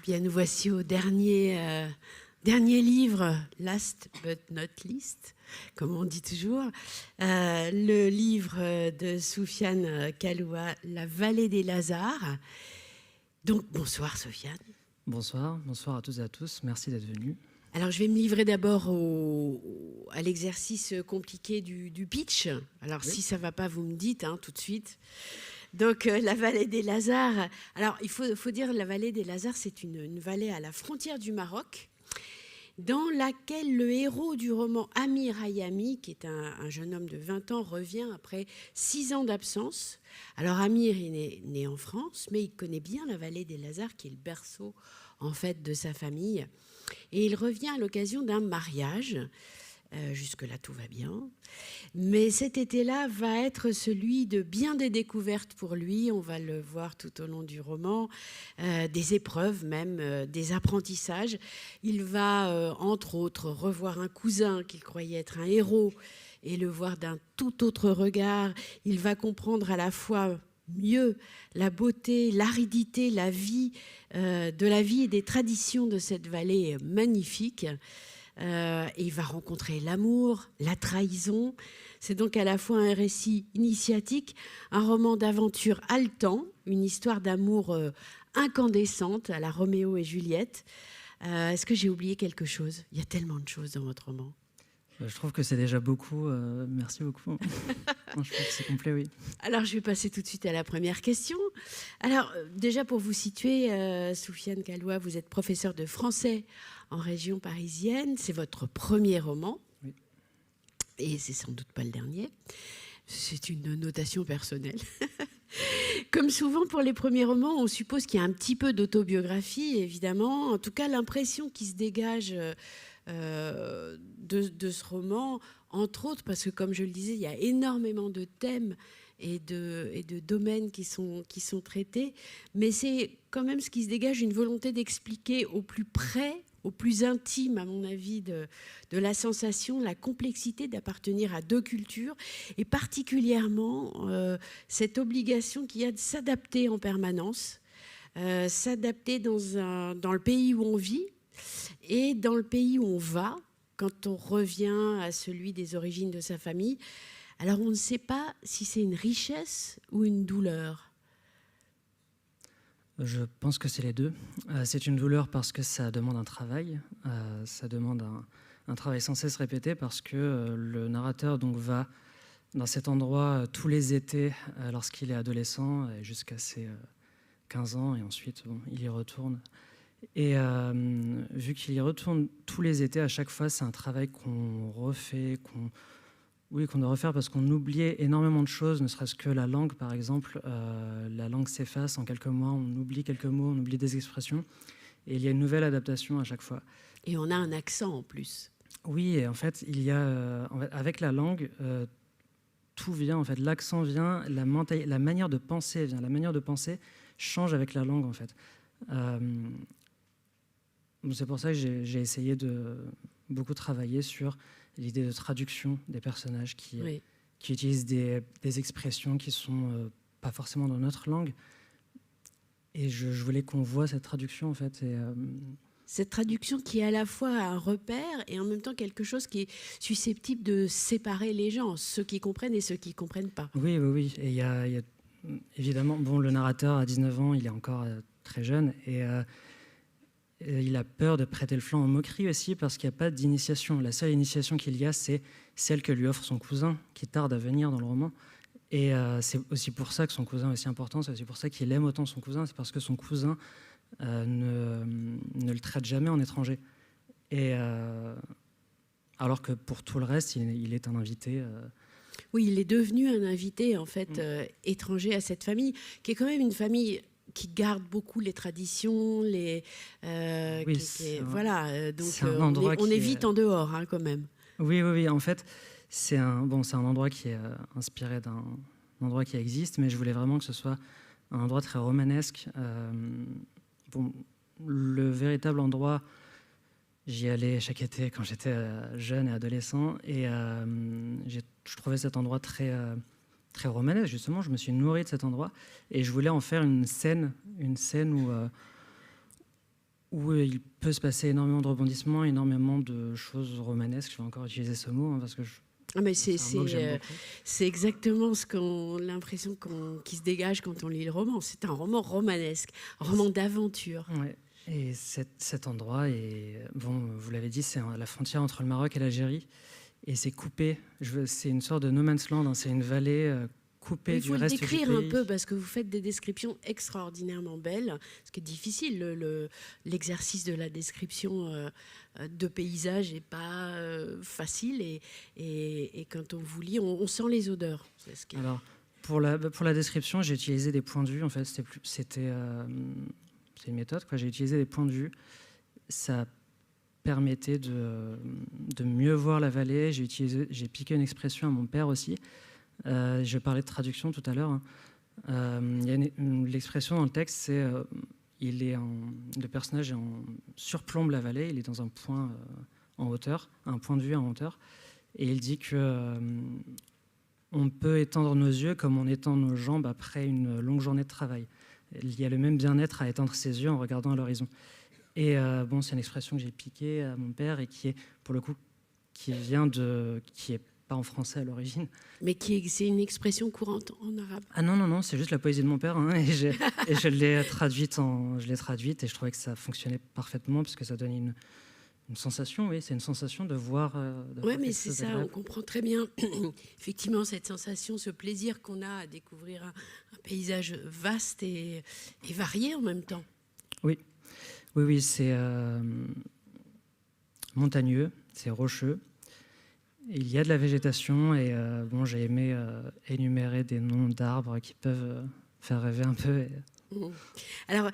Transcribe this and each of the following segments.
Bien, nous voici au dernier livre, last but not least, comme on dit toujours, le livre de Soufiane Kaloua, La vallée des Lazars. Donc, bonsoir Soufiane. Bonsoir à toutes et à tous, merci d'être venus. Alors, je vais me livrer d'abord à l'exercice compliqué du pitch. Alors, oui. Si ça ne va pas, vous me dites tout de suite. Donc, la vallée des Lazars. Alors, il faut dire la vallée des Lazars, c'est une vallée à la frontière du Maroc, dans laquelle le héros du roman Amir Hayami, qui est un jeune homme de 20 ans, revient après 6 ans d'absence. Alors, Amir est né en France, mais il connaît bien la vallée des Lazars, qui est le berceau, en fait, de sa famille. Et il revient à l'occasion d'un mariage. Jusque-là, tout va bien. Mais cet été-là va être celui de bien des découvertes pour lui. On va le voir tout au long du roman. Des épreuves même, des apprentissages. Il va, entre autres, revoir un cousin qu'il croyait être un héros et le voir d'un tout autre regard. Il va comprendre à la fois mieux la beauté, l'aridité, la vie, de la vie et des traditions de cette vallée magnifique. Et il va rencontrer l'amour, la trahison. C'est donc à la fois un récit initiatique, un roman d'aventure haletant, une histoire d'amour incandescente à la Roméo et Juliette. Est-ce que j'ai oublié quelque chose? Il y a tellement de choses dans votre roman. Je trouve que c'est déjà beaucoup. Merci beaucoup. Non, je trouve que c'est complet, oui. Alors, je vais passer tout de suite à la première question. Alors, déjà, pour vous situer, Soufiane Kaloua, vous êtes professeur de français en région parisienne. C'est votre premier roman. Oui. Et c'est sans doute pas le dernier. C'est une notation personnelle. Comme souvent pour les premiers romans, on suppose qu'il y a un petit peu d'autobiographie, évidemment. En tout cas, l'impression qui se dégage de ce roman, entre autres, parce que comme je le disais, il y a énormément de thèmes et de domaines qui sont traités, mais c'est quand même ce qui se dégage, une volonté d'expliquer au plus près, au plus intime, à mon avis, de la sensation, la complexité d'appartenir à deux cultures, et particulièrement cette obligation qu'il y a de s'adapter en permanence, s'adapter dans le pays où on vit, et dans le pays où on va, quand on revient à celui des origines de sa famille. Alors on ne sait pas si c'est une richesse ou une douleur. Je pense que c'est les deux. C'est une douleur parce que ça demande un travail, ça demande un travail sans cesse répété, parce que le narrateur donc va dans cet endroit tous les étés lorsqu'il est adolescent, jusqu'à ses 15 ans, et ensuite il y retourne. Et vu qu'il y retourne tous les étés, à chaque fois, c'est un travail qu'on refait, qu'on doit refaire, parce qu'on oubliait énormément de choses, ne serait-ce que la langue, par exemple. La langue s'efface en quelques mois, on oublie quelques mots, on oublie des expressions, et il y a une nouvelle adaptation à chaque fois. Et on a un accent en plus. Oui, et en fait, il y a, avec la langue, tout vient, en fait. L'accent vient, la manière de penser vient. La manière de penser change avec la langue, en fait. C'est pour ça que j'ai essayé de beaucoup travailler sur l'idée de traduction des personnages qui utilisent des expressions qui ne sont pas forcément dans notre langue. Et je voulais qu'on voit cette traduction, en fait. Cette traduction qui est à la fois un repère et en même temps quelque chose qui est susceptible de séparer les gens, ceux qui comprennent et ceux qui ne comprennent pas. Oui. Et il y a évidemment, le narrateur à 19 ans, il est encore très jeune, et il a peur de prêter le flanc en moquerie aussi, parce qu'il n'y a pas d'initiation. La seule initiation qu'il y a, c'est celle que lui offre son cousin, qui tarde à venir dans le roman. Et c'est aussi pour ça que son cousin est aussi important, c'est aussi pour ça qu'il aime autant son cousin, c'est parce que son cousin ne le traite jamais en étranger. Et alors que pour tout le reste, il est un invité. Oui, il est devenu un invité, en fait, étranger à cette famille, qui est quand même une famille qui garde beaucoup les traditions, voilà. Donc on est vite en dehors, quand même. Oui. En fait, c'est un endroit qui est inspiré d'un endroit qui existe, mais je voulais vraiment que ce soit un endroit très romanesque. Le véritable endroit, j'y allais chaque été quand j'étais jeune et adolescent, et je trouvais cet endroit très romanesque, justement. Je me suis nourri de cet endroit, et je voulais en faire une scène où il peut se passer énormément de rebondissements, énormément de choses romanesques. Je vais encore utiliser ce mot parce que mais c'est un mot que j'aime beaucoup. c'est exactement l'impression qui se dégage quand on lit le roman. C'est un roman romanesque, un roman d'aventure. Ouais. Et cet endroit, bon, vous l'avez dit, c'est la frontière entre le Maroc et l'Algérie. Et c'est coupé. C'est une sorte de no man's land. C'est une vallée coupée du reste du pays. Il faut le décrire un peu parce que vous faites des descriptions extraordinairement belles. Ce qui est difficile, l'exercice de la description de paysage n'est pas facile. Et quand on vous lit, on sent les odeurs. Alors, pour la description, j'ai utilisé des points de vue. En fait, c'est une méthode. J'ai utilisé des points de vue. Ça permettait de mieux voir la vallée. J'ai piqué une expression à mon père aussi. Je parlais de traduction tout à l'heure. L'expression dans le texte, c'est le personnage surplombe la vallée. Il est dans un point en hauteur, un point de vue en hauteur, et il dit que on peut étendre nos yeux comme on étend nos jambes après une longue journée de travail. Il y a le même bien-être à étendre ses yeux en regardant à l'horizon. Et bon, c'est une expression que j'ai piquée à mon père et qui est, pour le coup, qui est pas en français à l'origine. Mais c'est une expression courante en arabe. Ah non, c'est juste la poésie de mon père. Et je l'ai traduite et je trouvais que ça fonctionnait parfaitement parce que ça donne une sensation, oui, c'est une sensation de voir. Oui, mais c'est ça, on comprend très bien. Effectivement, cette sensation, ce plaisir qu'on a à découvrir un paysage vaste et varié en même temps. Oui, c'est montagneux, c'est rocheux. Il y a de la végétation et bon, j'ai aimé énumérer des noms d'arbres qui peuvent faire rêver un peu. Alors,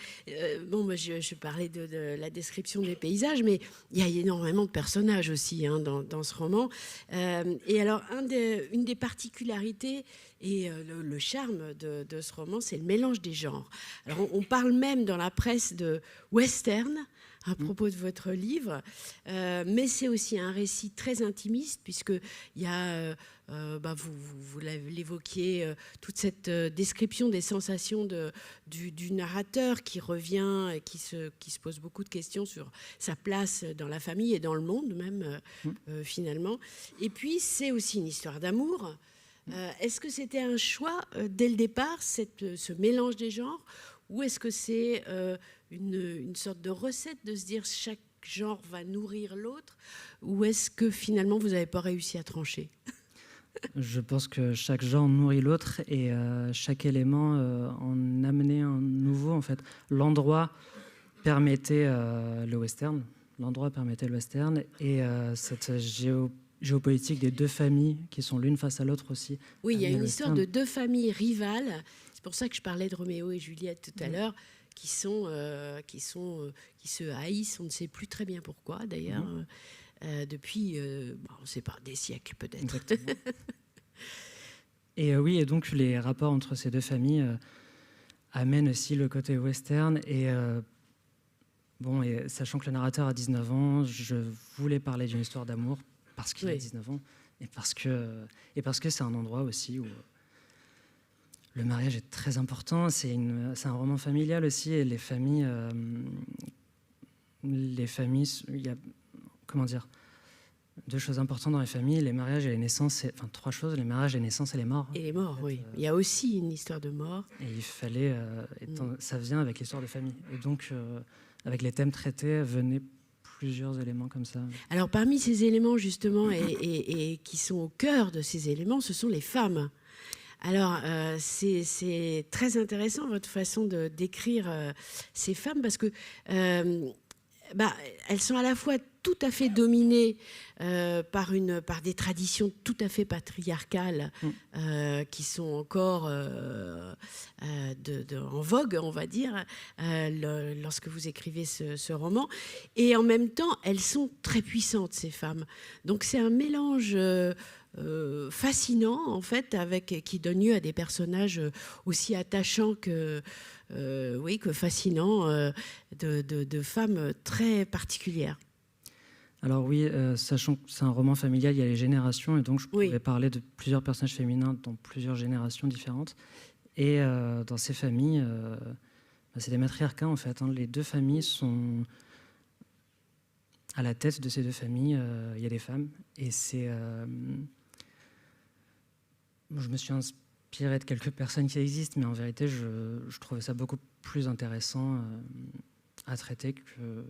moi, je parlais de la description des paysages, mais il y a énormément de personnages aussi dans ce roman. Et alors, une des particularités et le charme de ce roman, c'est le mélange des genres. Alors, on parle même dans la presse de western à propos de votre livre, mais c'est aussi un récit très intimiste, puisqu'il y a... vous l'évoquiez, toute cette description des sensations du narrateur qui revient et qui se pose beaucoup de questions sur sa place dans la famille et dans le monde même, finalement. Et puis, c'est aussi une histoire d'amour. Est-ce que c'était un choix dès le départ, ce mélange des genres, ou est-ce que c'est une sorte de recette de se dire chaque genre va nourrir l'autre, ou est-ce que finalement vous n'avez pas réussi à trancher ? Je pense que chaque genre nourrit l'autre et chaque élément en amenait un nouveau. En fait, l'endroit permettait le western. Et cette géopolitique des deux familles qui sont l'une face à l'autre aussi. Oui, il y a une histoire de deux familles rivales. C'est pour ça que je parlais de Roméo et Juliette tout à l'heure, qui se haïssent. On ne sait plus très bien pourquoi, d'ailleurs. Depuis, on ne sait pas, des siècles peut-être. Exactement. Et oui, et donc les rapports entre ces deux familles amènent aussi le côté western. Et sachant que le narrateur a 19 ans, je voulais parler d'une histoire d'amour parce qu'il a 19 ans et parce que c'est un endroit aussi où le mariage est très important. C'est un roman familial aussi, et les familles, il y a, comment dire, deux choses importantes dans les familles, les mariages et les naissances, trois choses, les mariages, les naissances et les morts. Et les morts, oui. Il y a aussi une histoire de mort. Et il fallait, ça vient avec l'histoire de famille. Et donc, avec les thèmes traités, venaient plusieurs éléments comme ça. Alors, parmi ces éléments, justement, et qui sont au cœur de ces éléments, ce sont les femmes. Alors, c'est très intéressant, votre façon de décrire ces femmes, parce que elles sont à la fois tout à fait dominées par des traditions tout à fait patriarcales qui sont encore en vogue, on va dire, lorsque vous écrivez ce roman. Et en même temps, elles sont très puissantes, ces femmes. Donc c'est un mélange fascinant, en fait, qui donne lieu à des personnages aussi attachants que fascinants, de femmes très particulières. Alors oui, sachant que c'est un roman familial, il y a les générations, et donc je pourrais parler de plusieurs personnages féminins dans plusieurs générations différentes. Et dans ces familles, c'est des matriarcats en fait. Les deux familles à la tête de ces deux familles, il y a des femmes. Et c'est... je me suis inspiré de quelques personnes qui existent, mais en vérité, je trouvais ça beaucoup plus intéressant à traiter que...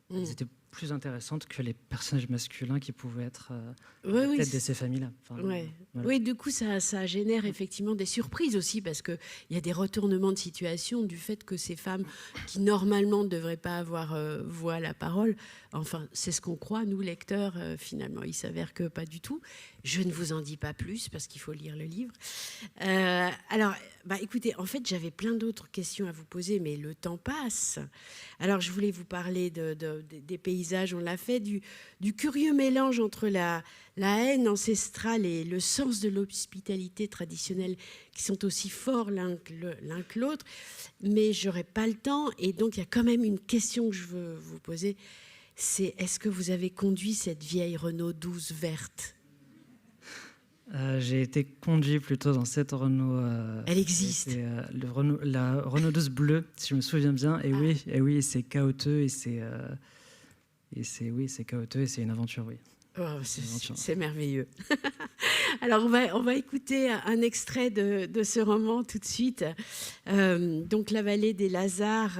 Elles étaient plus intéressantes que les personnages masculins qui pouvaient être à la tête de ces familles-là. Enfin, ouais. voilà. Oui, du coup, ça génère effectivement des surprises aussi, parce qu'il y a des retournements de situation du fait que ces femmes, qui normalement ne devraient pas avoir voix à la parole, enfin, c'est ce qu'on croit, nous, lecteurs, finalement. Il s'avère que pas du tout. Je ne vous en dis pas plus, parce qu'il faut lire le livre. Alors, écoutez, en fait, j'avais plein d'autres questions à vous poser, mais le temps passe. Alors, je voulais vous parler des paysages, on l'a fait, du curieux mélange entre la haine ancestrale et le sens de l'hospitalité traditionnelle, qui sont aussi forts l'un que l'autre. Mais je n'aurai pas le temps, et donc il y a quand même une question que je veux vous poser. C'est, est-ce que vous avez conduit cette vieille Renault 12 verte ? J'ai été conduit plutôt dans cette Renault. Elle existe. La Renault 12 bleue, si je me souviens bien. Et oui, c'est chaotique et c'est chaotique et c'est une aventure, oui. Oh, c'est merveilleux. Alors, on va écouter un extrait de ce roman tout de suite. Donc, La vallée des Lazars.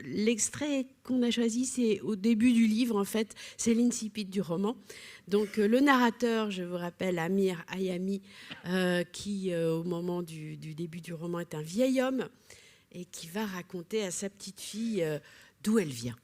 L'extrait qu'on a choisi, c'est au début du livre, en fait. C'est l'incipit du roman. Donc, le narrateur, je vous rappelle, Amir Hayami, qui, au moment du début du roman, est un vieil homme et qui va raconter à sa petite fille d'où elle vient.